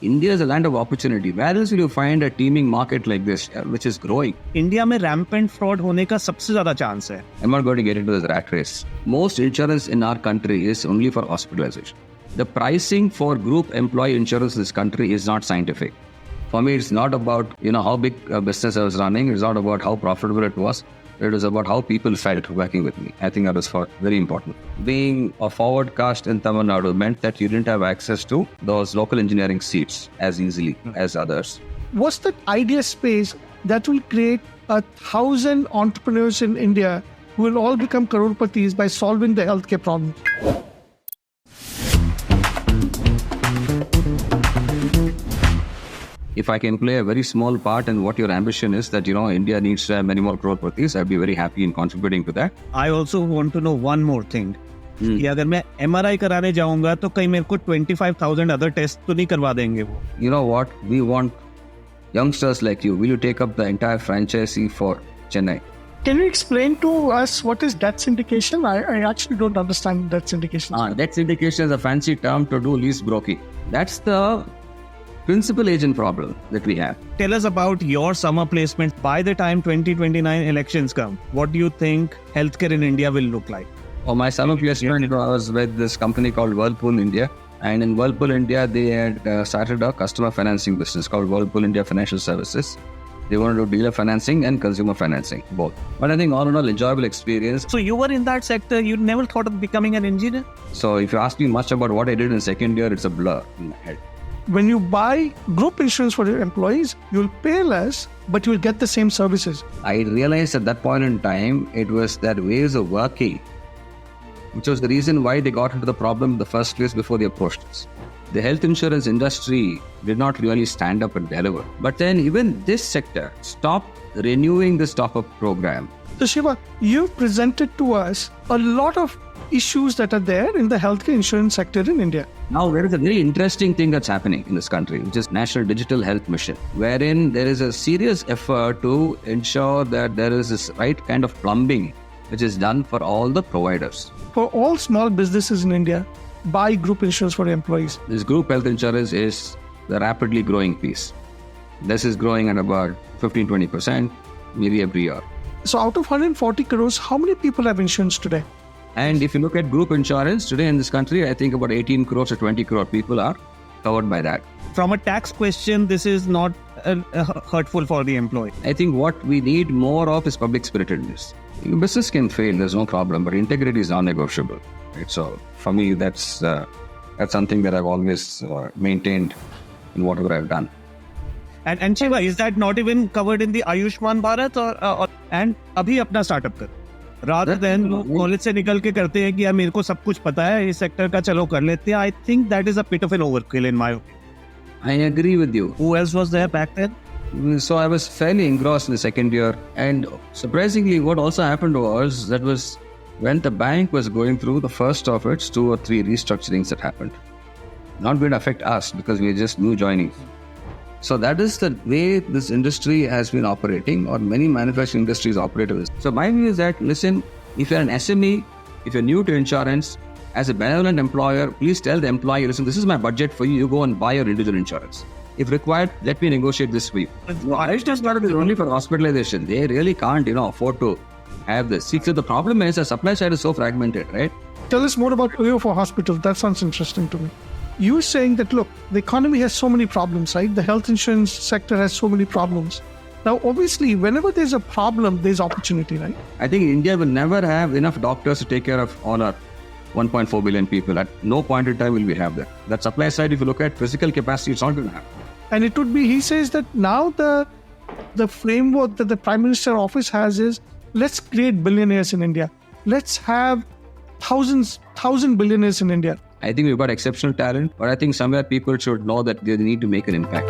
India is a land of opportunity. Where else will you find a teeming market like this, which is growing? India में rampant fraud होने का सबसे ज्यादा chance है. I'm not going to get into this rat race. Most insurance in our country is only for hospitalization. The pricing for group employee insurance in this country is not scientific. For me, it's not about how big a business I was running. It's not about how profitable it was. It was about how people felt working with me. I think that was very important. Being a forward caste in Tamil Nadu meant that you didn't have access to those local engineering seats as easily as others. What's the ideal space that will create 1,000 entrepreneurs in India who will all become crorepati's by solving the healthcare problem? If I can play a very small part in what your ambition is, that India needs to have many more crorepati's, I'd be very happy in contributing to that. I also want to know one more thing. कि अगर मैं MRI कराने जाऊंगा तो कहीं मेरे को 25,000 other tests तो नहीं करवा देंगे वो. You know what? We want youngsters like you. Will you take up the entire franchisee for Chennai? Can you explain to us what is debt syndication? I actually don't understand debt syndication. Debt syndication is a fancy term to do lease broking. That's the principal agent problem that we have. Tell us about your summer placement. By the time 2029 elections come, what do you think healthcare in India will look like? My summer placement, I was with this company called Whirlpool India. And in Whirlpool India, they had started a customer financing business called Whirlpool India Financial Services. They wanted to do dealer financing and consumer financing, both. But I think all in all, enjoyable experience. So you were in that sector, you never thought of becoming an engineer? So if you ask me much about what I did in second year, it's a blur in my head. When you buy group insurance for your employees, you'll pay less, but you'll get the same services. I realized at that point in time, it was that ways of working, which was the reason why they got into the problem in the first place before they approached us. The health insurance industry did not really stand up and deliver. But then even this sector stopped renewing this top-up program. So Shiva, you've presented to us a lot of issues that are there in the healthcare insurance sector in India. Now, there is a very interesting thing that's happening in this country, which is National Digital Health Mission, wherein there is a serious effort to ensure that there is this right kind of plumbing which is done for all the providers. For all small businesses in India, buy group insurance for employees. This group health insurance is the rapidly growing piece. This is growing at about 15-20%, maybe every year. So out of 140 crores, how many people have insurance today? And if you look at group insurance today in this country, I think about 18 crores or 20 crore people are covered by that. From a tax question, this is not hurtful for the employee. I think what we need more of is public-spiritedness. Business can fail, there's no problem, but integrity is non-negotiable. Right? So for me, that's something that I've always maintained in whatever I've done. And Shiva, is that not even covered in the Ayushman Bharat or and अभी अपना startup कर? Rather than college से निकल के करते हैं कि यार मेरे को सब कुछ पता है इस सेक्टर का, चलो कर लेते हैं. I think that is a bit of an overkill in my opinion. I agree with you. Who else was there back then? So I was fairly engrossed in the second year, and surprisingly, what also happened was that was when the bank was going through the first of its 2 or 3 restructurings that happened. Not going to affect us because we are just new joining. So that is the way this industry has been operating, or many manufacturing industries operate with. So my view is that, listen, if you're an SME, if you're new to insurance, as a benevolent employer, please tell the employee, listen, this is my budget for you, you go and buy your individual insurance. If required, let me negotiate this for you. Ayushman Bharat is only for hospitalization. They really can't, afford to have this. See, so the problem is the supply side is so fragmented, right? Tell us more about OYO for hospitals. That sounds interesting to me. You were saying that, look, the economy has so many problems, right? The health insurance sector has so many problems. Now, obviously, whenever there's a problem, there's opportunity, right? I think India will never have enough doctors to take care of all our 1.4 billion people. At no point in time will we have that. That supply side, if you look at physical capacity, it's not going to happen. And it would be, he says that now the framework that the Prime Minister office has is, let's create billionaires in India. Let's have 1,000 billionaires in India. I think we've got exceptional talent, but I think somewhere people should know that they need to make an impact.